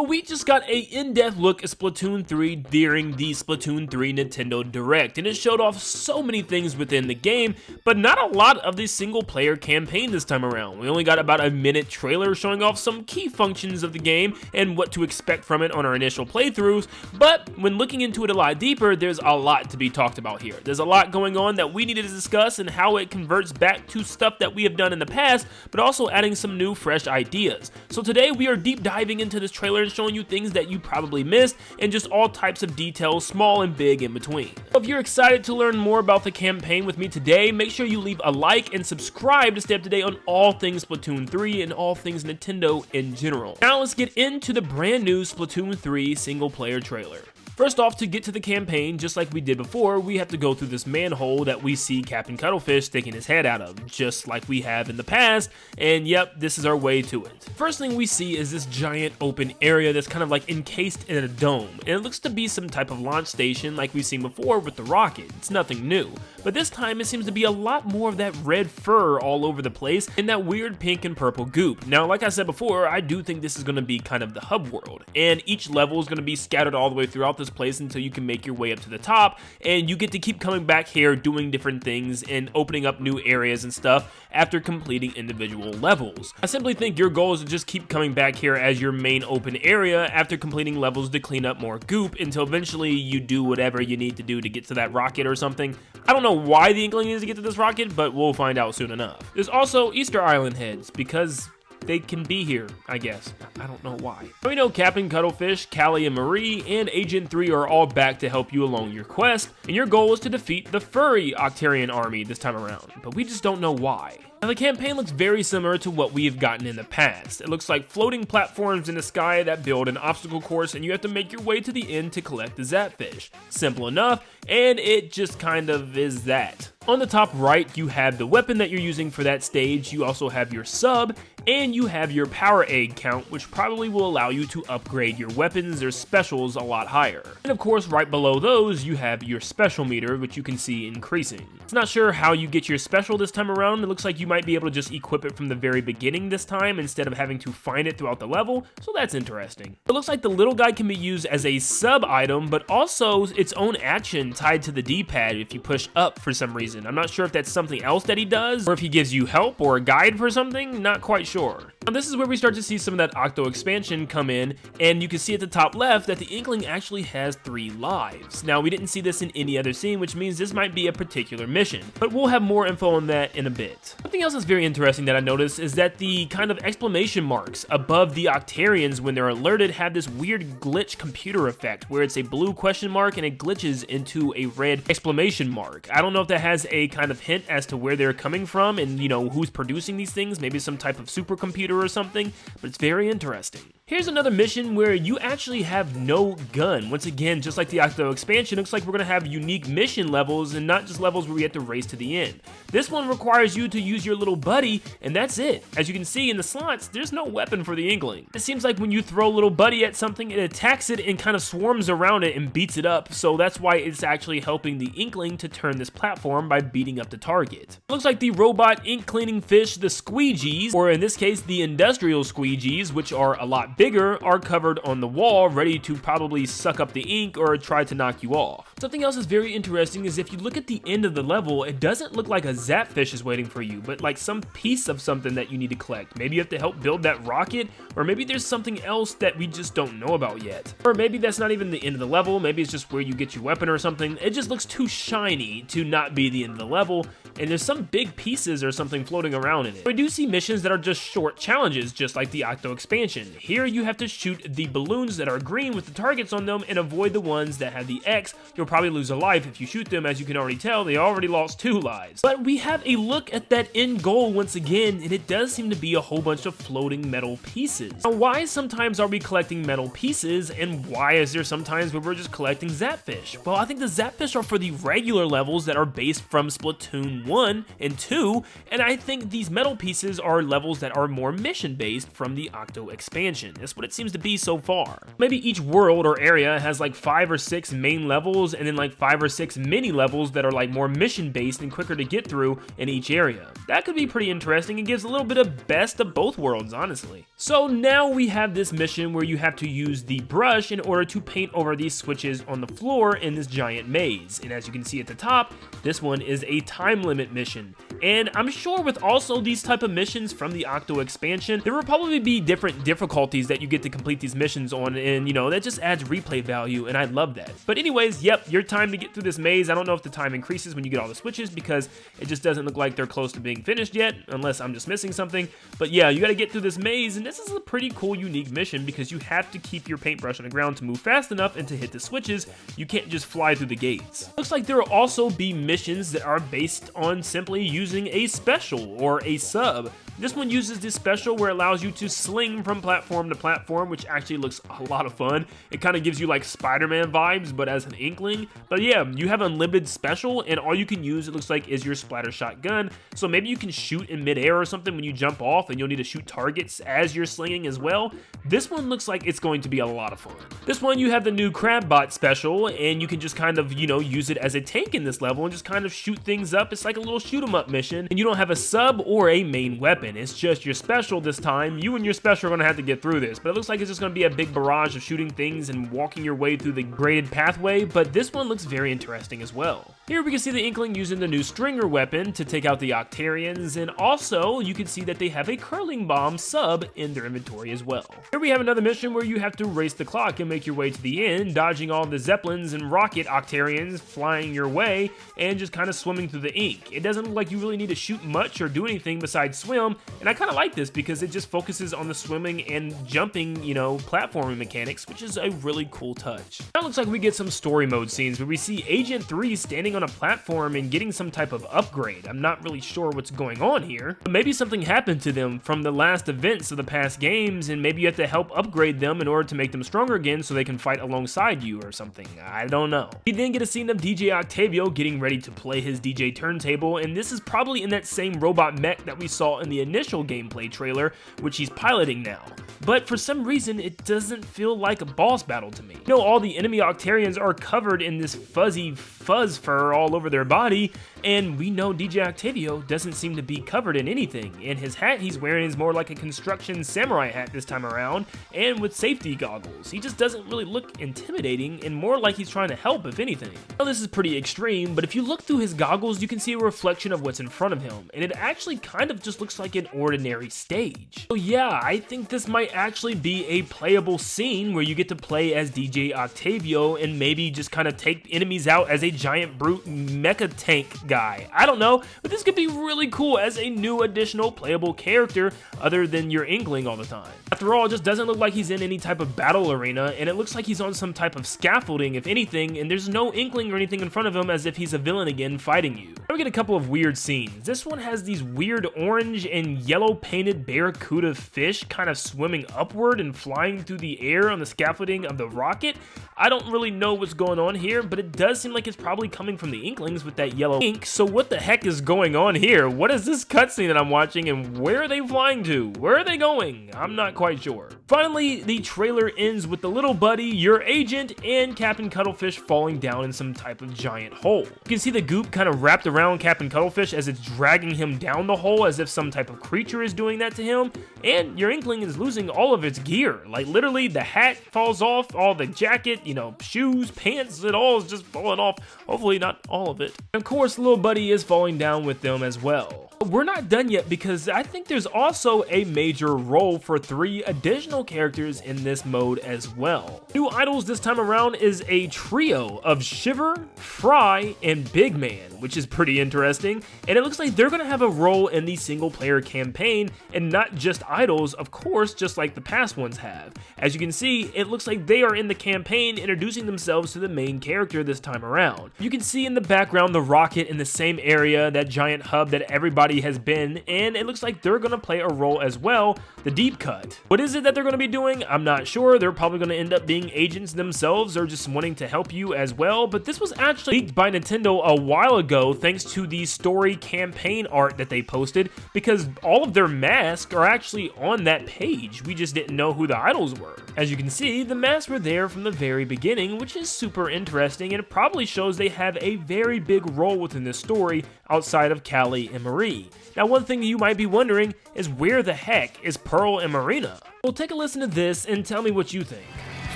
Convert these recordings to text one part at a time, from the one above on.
We just got a in-depth look at Splatoon 3 during the Splatoon 3 Nintendo Direct, and it showed off so many things within the game, but not a lot of the single-player campaign this time around. We only got about a minute trailer showing off some key functions of the game and what to expect from it on our initial playthroughs, but when looking into it a lot deeper, there's a lot to be talked about here. There's a lot going on that we needed to discuss and how it converts back to stuff that we have done in the past, but also adding some new, fresh ideas. So today we are deep diving into this trailer and showing you things that you probably missed and just all types of details, small and big in between. So if you're excited to learn more about the campaign with me today, make sure you leave a like and subscribe to stay up to date on all things Splatoon 3 and all things Nintendo in general. Now let's get into the brand new Splatoon 3 single player trailer. First off, to get to the campaign, just like we did before, we have to go through this manhole that we see Captain Cuttlefish sticking his head out of, just like we have in the past, and yep, this is our way to it. First thing we see is this giant open area that's kind of like encased in a dome, and it looks to be some type of launch station like we've seen before with the rocket. It's nothing new, but this time it seems to be a lot more of that red fur all over the place and that weird pink and purple goop. Now, like I said before, I do think this is going to be kind of the hub world, and each level is going to be scattered all the way throughout this place until you can make your way up to the top, and you get to keep coming back here doing different things and opening up new areas and stuff after completing individual levels. I simply think your goal is to just keep coming back here as your main open area after completing levels to clean up more goop until eventually you do whatever you need to do to get to that rocket or something. I don't know why the Inkling needs to get to this rocket, but we'll find out soon enough. There's also Easter Island heads, because they can be here, I guess. I don't know why. We know Captain Cuttlefish, Callie and Marie, and Agent 3 are all back to help you along your quest, and your goal is to defeat the furry Octarian army this time around, but we just don't know why. Now, the campaign looks very similar to what we have gotten in the past. It looks like floating platforms in the sky that build an obstacle course, and you have to make your way to the end to collect the Zapfish. Simple enough, and it just kind of is that. On the top right, you have the weapon that you're using for that stage, you also have your sub, and you have your power egg count, which probably will allow you to upgrade your weapons or specials a lot higher. And of course, right below those, you have your special meter, which you can see increasing. It's not sure how you get your special this time around. It looks like you might be able to just equip it from the very beginning this time instead of having to find it throughout the level, so that's interesting. It looks like the little guy can be used as a sub item, but also its own action tied to the D-pad if you push up for some reason. I'm not sure if that's something else that he does, or if he gives you help or a guide for something, not quite sure. Now this is where we start to see some of that Octo expansion come in, and you can see at the top left that the Inkling actually has 3 lives. Now we didn't see this in any other scene, which means this might be a particular mission, but we'll have more info on that in a bit. Something else that's very interesting that I noticed is that the kind of exclamation marks above the Octarians when they're alerted have this weird glitch computer effect where it's a blue question mark and it glitches into a red exclamation mark. I don't know if that has a kind of hint as to where they're coming from and, you know, who's producing these things, maybe some type of supercomputer or something, but it's very interesting. Here's another mission where you actually have no gun. Once again, just like the Octo expansion, looks like we're going to have unique mission levels and not just levels where we have to race to the end. This one requires you to use your little buddy, and that's it. As you can see in the slots, there's no weapon for the Inkling. It seems like when you throw little buddy at something, it attacks it and kind of swarms around it and beats it up, so that's why it's actually helping the Inkling to turn this platform by beating up the target. It looks like the robot ink cleaning fish, the squeegees, or in this case the industrial squeegees, which are a lot bigger, are covered on the wall, ready to probably suck up the ink or try to knock you off. Something else that's very interesting is if you look at the end of the level, it doesn't look like a Zapfish is waiting for you, but like some piece of something that you need to collect. Maybe you have to help build that rocket, or maybe there's something else that we just don't know about yet. Or maybe that's not even the end of the level, maybe it's just where you get your weapon or something. It just looks too shiny to not be the end of the level, and there's some big pieces or something floating around in it. We do see missions that are just short challenges, just like the Octo expansion. Here you have to shoot the balloons that are green with the targets on them and avoid the ones that have the X. You'll probably lose a life if you shoot them. As you can already tell, they already lost 2 lives. But we have a look at that end goal once again, and it does seem to be a whole bunch of floating metal pieces. Now, why sometimes are we collecting metal pieces, and why is there sometimes where we're just collecting Zapfish? Well, I think the Zapfish are for the regular levels that are based from Splatoon 1 and 2, and I think these metal pieces are levels that are more mission-based from the Octo expansion. That's what it seems to be so far. Maybe each world or area has like 5 or 6 main levels and then like 5 or 6 mini levels that are like more mission-based and quicker to get through in each area. That could be pretty interesting and gives a little bit of best of both worlds, honestly. So now we have this mission where you have to use the brush in order to paint over these switches on the floor in this giant maze. And as you can see at the top, this one is a time limit mission. And I'm sure with also these type of missions from the Octo expansion, there will probably be different difficulties that you get to complete these missions on, and you know, that just adds replay value, and I love that. But anyways, yep, your time to get through this maze, I don't know if the time increases when you get all the switches because it just doesn't look like they're close to being finished yet, unless I'm just missing something. But yeah, you gotta get through this maze, and this is a pretty cool, unique mission because you have to keep your paintbrush on the ground to move fast enough and to hit the switches. You can't just fly through the gates. Looks like there will also be missions that are based on simply using a special or a sub. This one uses this special where it allows you to sling from platform to platform, which actually looks a lot of fun. It kind of gives you like Spider-Man vibes, but as an Inkling. But yeah, you have unlimited special, and all you can use, it looks like, is your splatter shotgun. So maybe you can shoot in midair or something when you jump off, and you'll need to shoot targets as you're slinging as well. This one looks like it's going to be a lot of fun. This one, you have the new Crabbot special, and you can just kind of, you know, use it as a tank in this level and just kind of shoot things up. It's like a little shoot 'em up mission, and you don't have a sub or a main weapon. It's just your special this time. You and your special are going to have to get through this, but it looks like it's just going to be a big barrage of shooting things and walking your way through the graded pathway, but this one looks very interesting as well. Here we can see the Inkling using the new Stringer weapon to take out the Octarians, and also you can see that they have a curling bomb sub in their inventory as well. Here we have another mission where you have to race the clock and make your way to the end, dodging all the Zeppelins and rocket Octarians flying your way, and just kind of swimming through the ink. It doesn't look like you really need to shoot much or do anything besides swim, and I kind of like this because it just focuses on the swimming and jumping, you know, platforming mechanics, which is a really cool touch. Now it looks like we get some story mode scenes where we see Agent 3 standing on a platform and getting some type of upgrade. I'm not really sure what's going on here, but maybe something happened to them from the last events of the past games, and maybe you have to help upgrade them in order to make them stronger again so they can fight alongside you or something. I don't know. We then get a scene of DJ Octavio getting ready to play his DJ turntable, and this is probably in that same robot mech that we saw in the initial gameplay trailer, which he's piloting now. But for some reason, it doesn't feel like a boss battle to me. You know, all the enemy Octarians are covered in this fuzzy fuzz fur all over their body, and we know DJ Octavio doesn't seem to be covered in anything, and his hat he's wearing is more like a construction samurai hat this time around, and with safety goggles. He just doesn't really look intimidating, and more like he's trying to help, if anything. Now, this is pretty extreme, but if you look through his goggles, you can see a reflection of what's in front of him, and it actually kind of just looks like an ordinary stage. So yeah, I think this might actually be a playable scene where you get to play as DJ Octavio and maybe just kind of take enemies out as a giant brute mecha tank guy. I don't know, but this could be really cool as a new additional playable character other than your Inkling all the time. After all, it just doesn't look like he's in any type of battle arena, and it looks like he's on some type of scaffolding, if anything, and there's no Inkling or anything in front of him as if he's a villain again fighting you. Now we get a couple of weird scenes. This one has these weird orange and yellow painted barracuda fish kind of swimming upward and flying through the air on the scaffolding of the rocket. I don't really know what's going on here, but it does seem like it's probably coming from the Inklings with that yellow ink. So what the heck is going on here? What is this cutscene that I'm watching, and where are they flying to? Where are they going? I'm not quite sure. Finally, the trailer ends with the little buddy, your agent, and Captain Cuttlefish falling down in some type of giant hole. You can see the goop kind of wrapped around Captain Cuttlefish as it's dragging him down the hole as if some type of creature is doing that to him, and your Inkling is losing all of its gear. Like literally the hat falls off, all the jacket, you know, shoes, pants, it all is just falling off. Hopefully not all of it. And of course, little buddy is falling down with them as well. But we're not done yet because I think there's also a major role for 3 additional characters in this mode as well. New idols this time around is a trio of Shiver, Fry, and Big Man, which is pretty interesting, and it looks like they're going to have a role in the single player campaign and not just idols, of course, just like the past ones have. As you can see, it looks like they are in the campaign introducing themselves to the main character this time around. You can see in the background the rocket in the same area, that giant hub that everybody story has been, and it looks like they're going to play a role as well, the deep cut. What is it that they're going to be doing? I'm not sure. They're probably going to end up being agents themselves or just wanting to help you as well, but this was actually leaked by Nintendo a while ago thanks to the story campaign art that they posted, because all of their masks are actually on that page. We just didn't know who the idols were. As you can see, the masks were there from the very beginning, which is super interesting, and it probably shows they have a very big role within this story outside of Callie and Marie. Now, one thing you might be wondering is where the heck is Pearl and Marina? Well, take a listen to this and tell me what you think.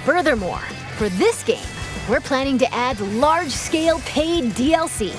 Furthermore, for this game, we're planning to add large-scale paid DLC.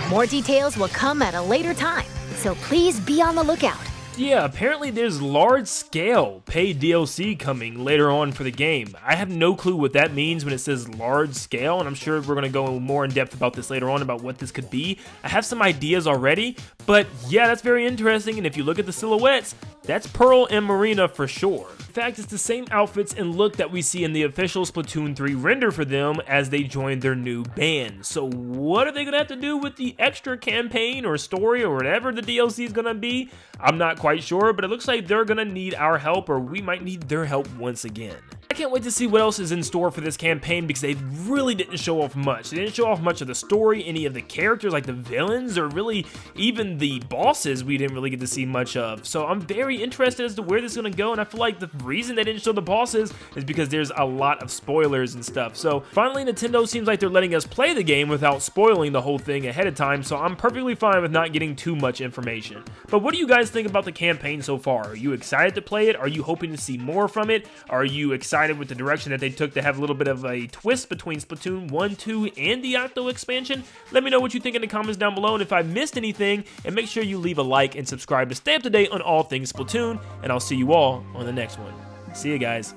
More details will come at a later time, so please be on the lookout. Yeah, apparently there's large-scale paid DLC coming later on for the game. I have no clue what that means when it says large-scale, and I'm sure we're going to go more in depth about this later on about what this could be. I have some ideas already, but yeah, that's very interesting, and if you look at the silhouettes, that's Pearl and Marina for sure. In fact, it's the same outfits and look that we see in the official Splatoon 3 render for them as they join their new band. So what are they going to have to do with the extra campaign or story or whatever the DLC is going to be? I'm not quite sure, but it looks like they're going to need our help, or we might need their help once again. I can't wait to see what else is in store for this campaign because they really didn't show off much. They didn't show off much of the story, any of the characters like the villains, or really even the bosses we didn't really get to see much of. So I'm very interested as to where this is going to go, and I feel like the reason they didn't show the bosses is because there's a lot of spoilers and stuff. So finally, Nintendo seems like they're letting us play the game without spoiling the whole thing ahead of time, so I'm perfectly fine with not getting too much information. But what do you guys think about the campaign so far? Are you excited to play it? Are you hoping to see more from it? Are you excited with the direction that they took to have a little bit of a twist between Splatoon 1, 2, and the Octo expansion? Let me know what you think in the comments down below, and if I missed anything, and make sure you leave a like and subscribe to stay up to date on all things Splatoon, and I'll see you all on the next one. See you guys.